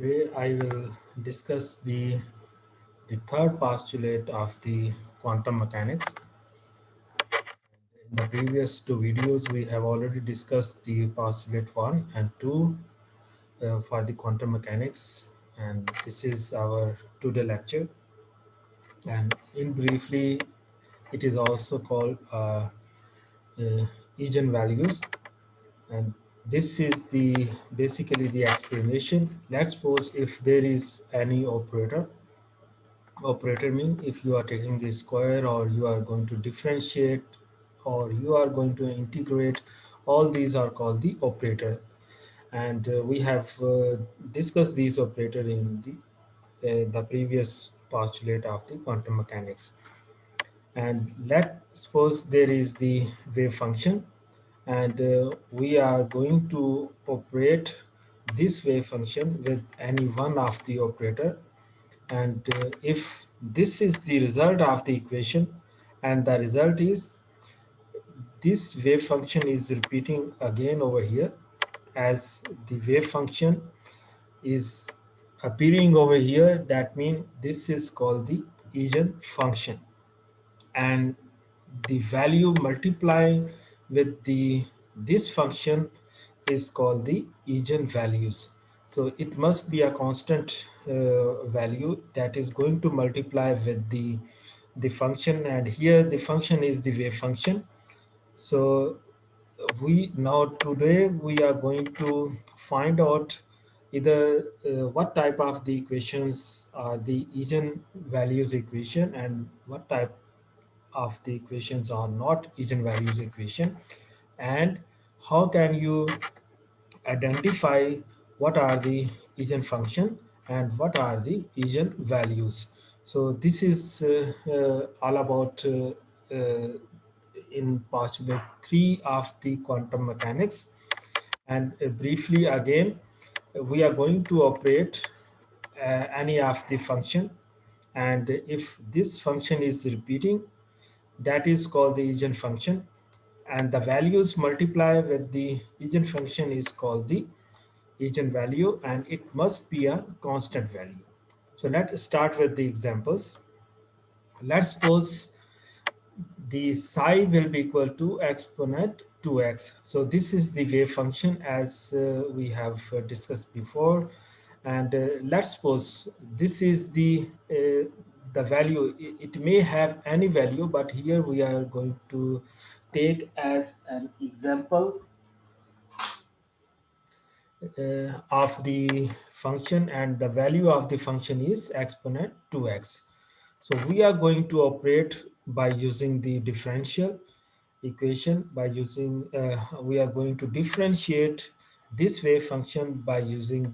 Today I will discuss the third postulate of the quantum mechanics. In the previous two videos, we have already discussed the postulate 1 and 2 for the quantum mechanics, and this is our today lecture. And in briefly, it is also called Eigenvalues, and this is the basically the explanation. Let's suppose if there is any operator mean if you are taking the square or you are going to differentiate or you are going to integrate, all these are called the operator, and we have discussed these operator in the previous postulate of the quantum mechanics. And let's suppose there is the wave function, and we are going to operate this wave function with any one of the operator, and if this is the result of the equation, and the result is this wave function is repeating again over here, as the wave function is appearing over here, that means this is called the Eigen function, and the value multiplying with the this function is called the eigenvalues. So it must be a constant value that is going to multiply with the function, and here the function is the wave function. So we now today we are going to find out either what type of the equations are the eigenvalues equation and what type of the equations are not eigenvalues equation, and how can you identify what are the eigenfunction and what are the eigenvalues. So this is all about in postulate 3 of the quantum mechanics. And briefly again, we are going to operate any of the function, and if this function is repeating, that is called the eigenfunction, and the values multiply with the eigenfunction is called the eigenvalue, and it must be a constant value. So let's start with the examples. Let's suppose the psi will be equal to exponent 2x. So this is the wave function as we have discussed before, and let's suppose this is the value. It may have any value, but here we are going to take as an example of the function, and the value of the function is exponent 2x. So we are going to operate by using the differential equation, by using we are going to differentiate this wave function by using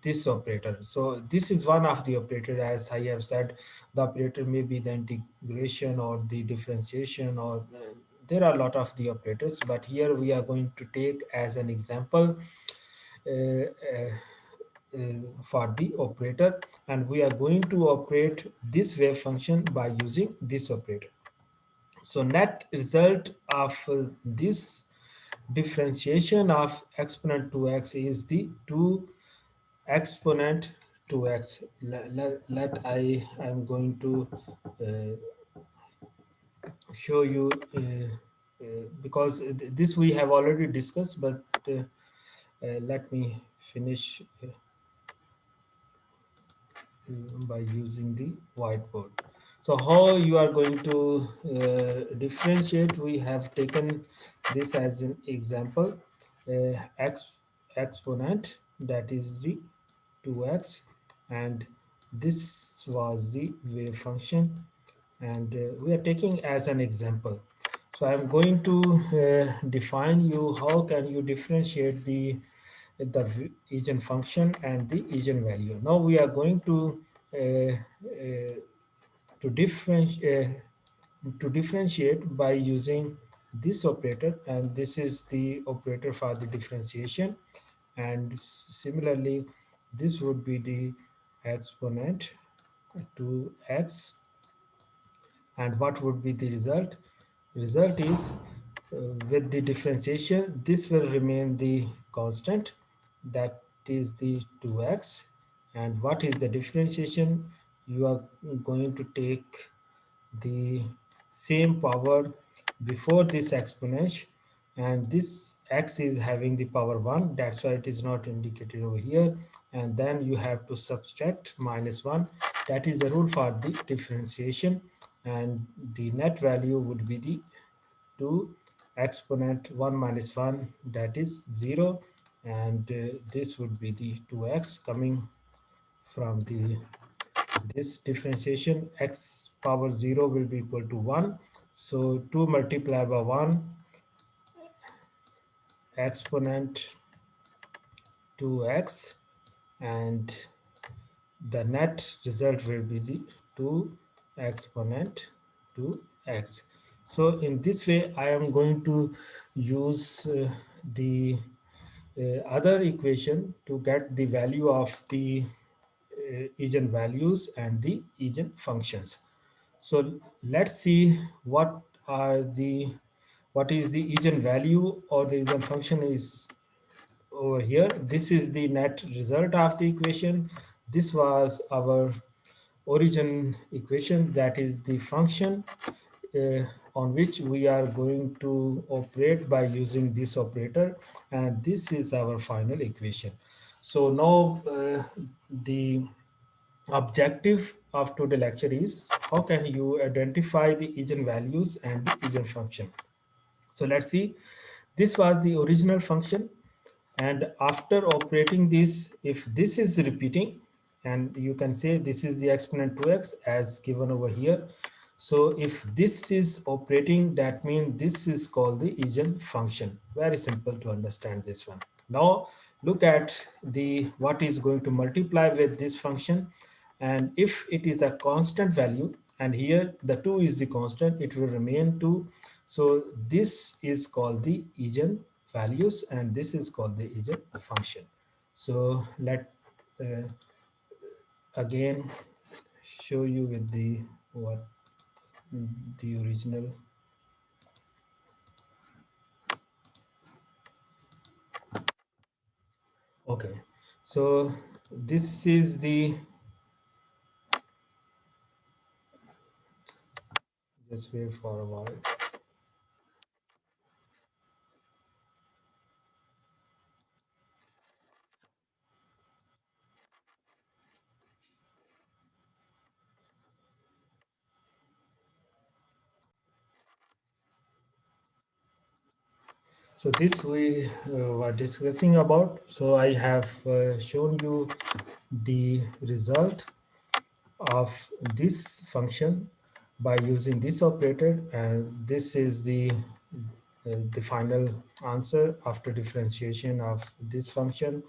this operator. So this is one of the operator, as I have said. The operator may be the integration or the differentiation, or there are a lot of the operators, but here we are going to take as an example uh, uh, for the operator, and we are going to operate this wave function by using this operator. So net result of this differentiation of exponent 2x is the 2 exponent 2x. I am going to show you because this we have already discussed, but let me finish by using the whiteboard. So how you are going to differentiate, we have taken this as an example, exponent, that is the 2x, and this was the wave function, and we are taking as an example. So I'm going to define you how can you differentiate the eigenfunction and the eigenvalue. Now we are going to differentiate by using this operator, and this is the operator for the differentiation, and similarly this would be the exponent 2x, and what would be the result? Result is with the differentiation this will remain the constant, that is the 2x, And what is the differentiation? You are going to take the same power before this exponent, and this x is having the power 1, that's why it is not indicated over here, and then you have to subtract -1. That is the rule for the differentiation, and the net value would be the 2 exponent 1 minus 1, that is 0, and this would be the 2x coming from the this differentiation. X power 0 will be equal to 1, so 2 multiplied by 1 exponent 2x, and the net result will be the 2 exponent 2x. So in this way I am going to use the other equation to get the value of the eigenvalues and the eigenfunctions. So let's see are the what is the eigenvalue or the eigenfunction is over here. This is the net result of the equation. This was our origin equation, that is the function uh, on which we are going to operate by using this operator, and this is our final equation. So now the objective of today's lecture is how can you identify the eigenvalues and the eigenfunction. So let's see, this was the original function, and after operating this, if this is repeating, and you can say this is the exponent 2x as given over here. So if this is operating, that means this is called the eigen function. Very simple to understand this one. Now look at the what is going to multiply with this function, and if it is a constant value, and here the 2 is the constant, it will remain 2. So this is called the eigen values, and this is called the eigen function. So let uh, again show you with the what the original. Okay, so this is the, just wait for a while. So this we were discussing about. So I have shown you the result of this function by using this operator, and this is the final answer after differentiation of this function,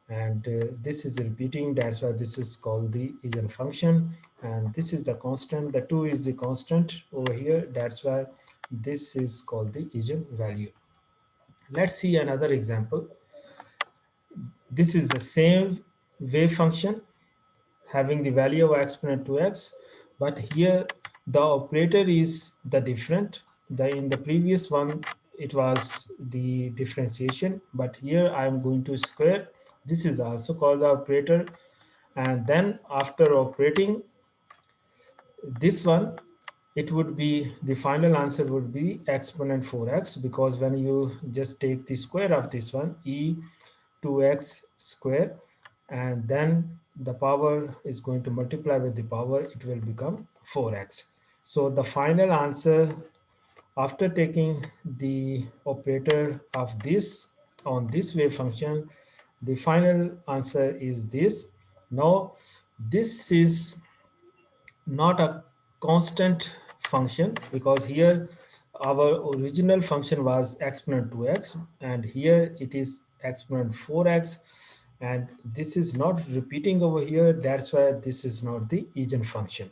and this is repeating, that's why this is called the eigen function, and this is the constant, the 2 is the constant over here, that's why this is called the eigen value. Let's see another example. This is the same wave function having the value of exponent 2x, but here the operator is the different. In the previous one it was the differentiation, but here I am going to square. This is also called the operator, and then after operating this one, it would be the final answer would be exponent 4x, because when you just take the square of this one, e 2x square, and then the power is going to multiply with the power, it will become 4x. So the final answer after taking the operator of this on this wave function, the final answer is this. Now this is not a constant function, because here our original function was exponent 2x, and here it is exponent 4x, and this is not repeating over here, that's why this is not the eigen function.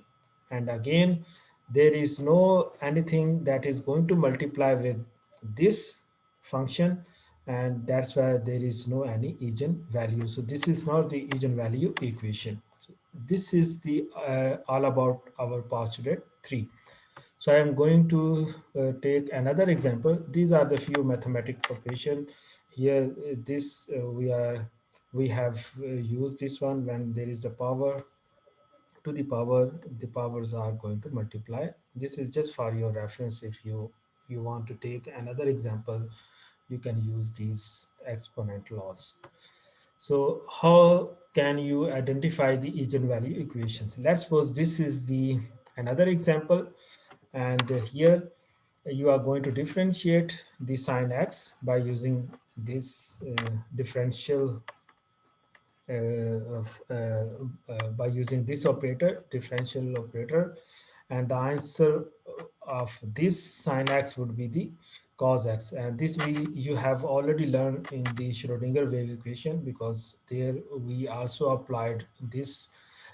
And again, there is no anything that is going to multiply with this function, and that's why there is no any eigen value. So this is not the eigen value equation. So this is the all about our postulate-III. So I am going to take another example. These are the few mathematical operation here. This we are we have used this one. When there is the power to the power, the powers are going to multiply. This is just for your reference. If you want to take another example, you can use these exponent laws. So how can you identify the eigenvalue equations? Let's suppose this is the another example, and here you are going to differentiate the sine x by using this differential by using this operator, differential operator, and the answer of this sine x would be the cos x. And this we you have already learned in the Schrodinger wave equation, because there we also applied this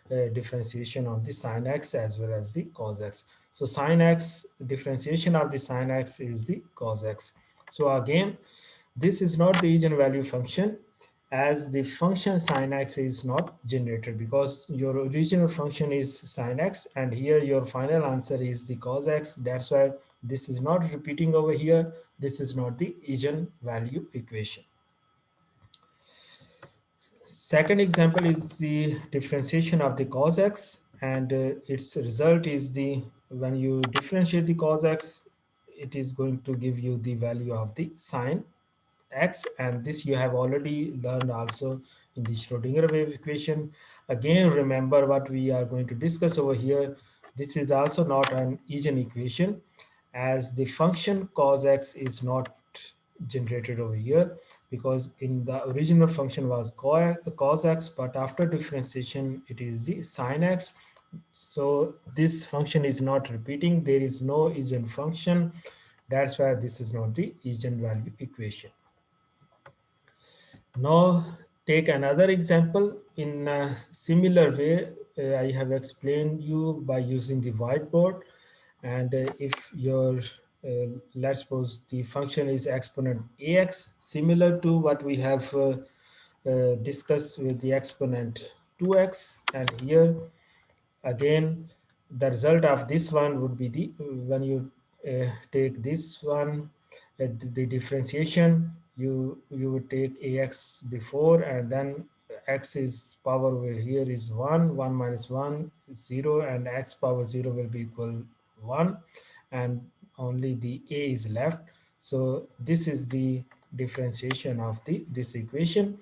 differentiation on the sine x as well as the cos x. So sine x, differentiation of the sine x is the cos x. So again, this is not the eigenvalue function, as the function sin x is not generated, because your original function is sin x and here your final answer is the cos x. That's why this is not repeating over here. This is not the eigenvalue equation. Second example is the differentiation of the cos x, and its result is the, when you differentiate the cos x, it is going to give you the value of the sine x, and this you have already learned also in the Schrodinger wave equation. Again, remember what we are going to discuss over here. This is also not an Eigen equation, as the function cos x is not generated over here, because in the original function was cos x, but after differentiation it is the sin x. So this function is not repeating. There is no Eigen function. That's why this is not the eigenvalue equation. Now, take another example in a similar way. I have explained you by using the whiteboard. And if your, let's suppose the function is exponent ax, similar to what we have discussed with the exponent 2x. And here again, the result of this one would be the, when you take this one, the differentiation, you would take ax before, and then x is power over here is 1, 1 minus 1 is 0, and x power 0 will be equal 1, and only the a is left. So this is the differentiation of the this equation.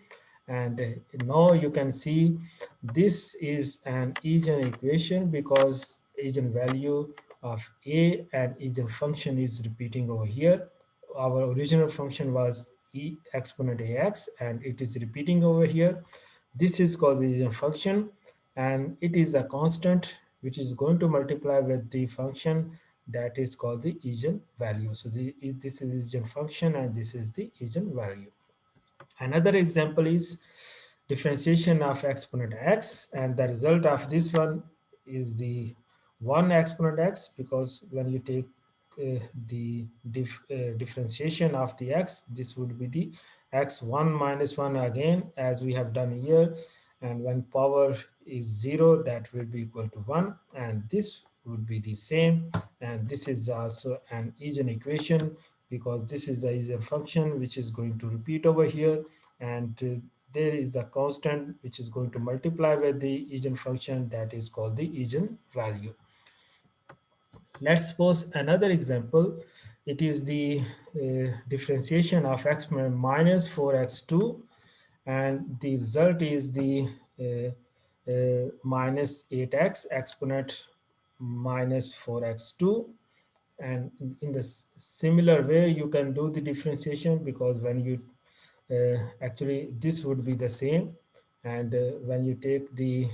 And now you can see this is an Eigen equation, because eigenvalue of a and Eigen function is repeating over here. Our original function was e exponent ax, and it is repeating over here. This is called the Eigen function, and it is a constant which is going to multiply with the function that is called the Eigen value. So this is Eigen function and this is the Eigen value. Another example is differentiation of exponent x, and the result of this one is the 1 exponent x, because when you take the differentiation of the x, this would be the x1 minus 1 again, as we have done here, and when power is 0, that will be equal to 1, and this would be the same. And this is also an Eigen equation, because this is the Eigen function which is going to repeat over here, and there is a constant which is going to multiply with the Eigen function, that is called the Eigen value. Let's suppose another example. It is the differentiation of x minus 4x2, and the result is the minus 8x exponent minus 4x2. And in the similar way, you can do the differentiation, because when you actually this would be the same, and when you take the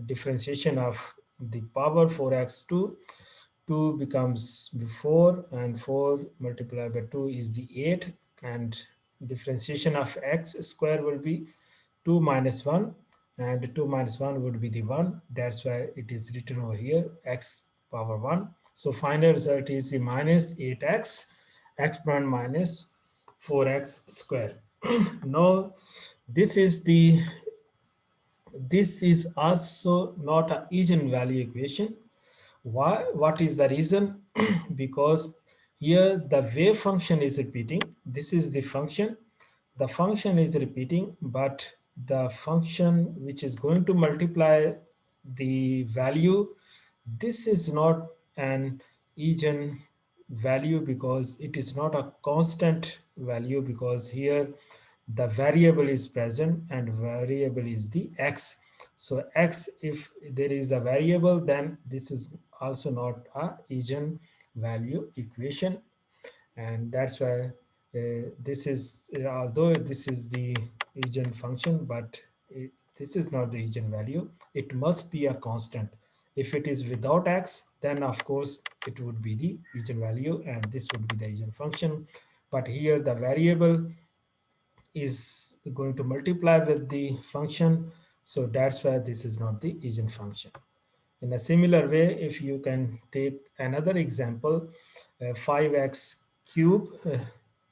differentiation of the power 4x2, 2 becomes 4, and 4 multiplied by 2 is the 8, and differentiation of x square will be 2 minus 1, and 2 minus 1 would be the 1. That's why it is written over here x power 1. So final result is the minus 8x exponent minus 4x square. Now this is the, this is also not an eigenvalue equation. Why? What is the reason? Because here the wave function is repeating. This is the function, the function is repeating, but the function which is going to multiply the value, this is not an eigen value because it is not a constant value, because here the variable is present and variable is the x. So x, if there is a variable, then this is also not a eigen value equation. And that's why this is, although this is the eigen function, but this is not the eigen value. It must be a constant. If it is without x, then of course it would be the eigen value and this would be the eigen function. But here the variable is going to multiply with the function, so that's why this is not the eigen function. In a similar way, if you can take another example, 5x cube,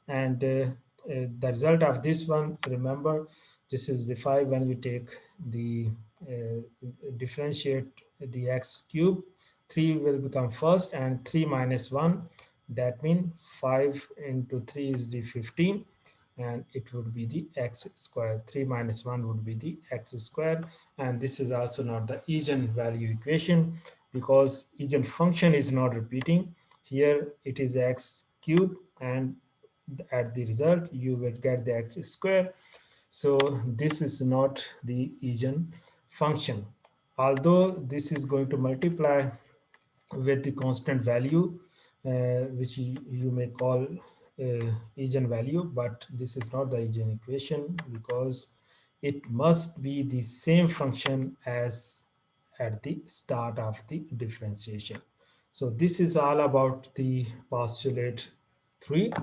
the result of this one, remember, this is the 5 when you take the differentiate the x cube, 3 will become first and 3 minus 1, that means 5 into 3 is the 15, and it would be the x square. 3 minus 1 would be the x square. And this is also not the eigen value equation because eigen function is not repeating. Here it is x cube, and at the result you will get the x square. So this is not the eigen function. Although this is going to multiply with the constant value, which you may call eigen value, but this is not the eigen equation because it must be the same function as at the start of the differentiation. So this is all about the postulate 3.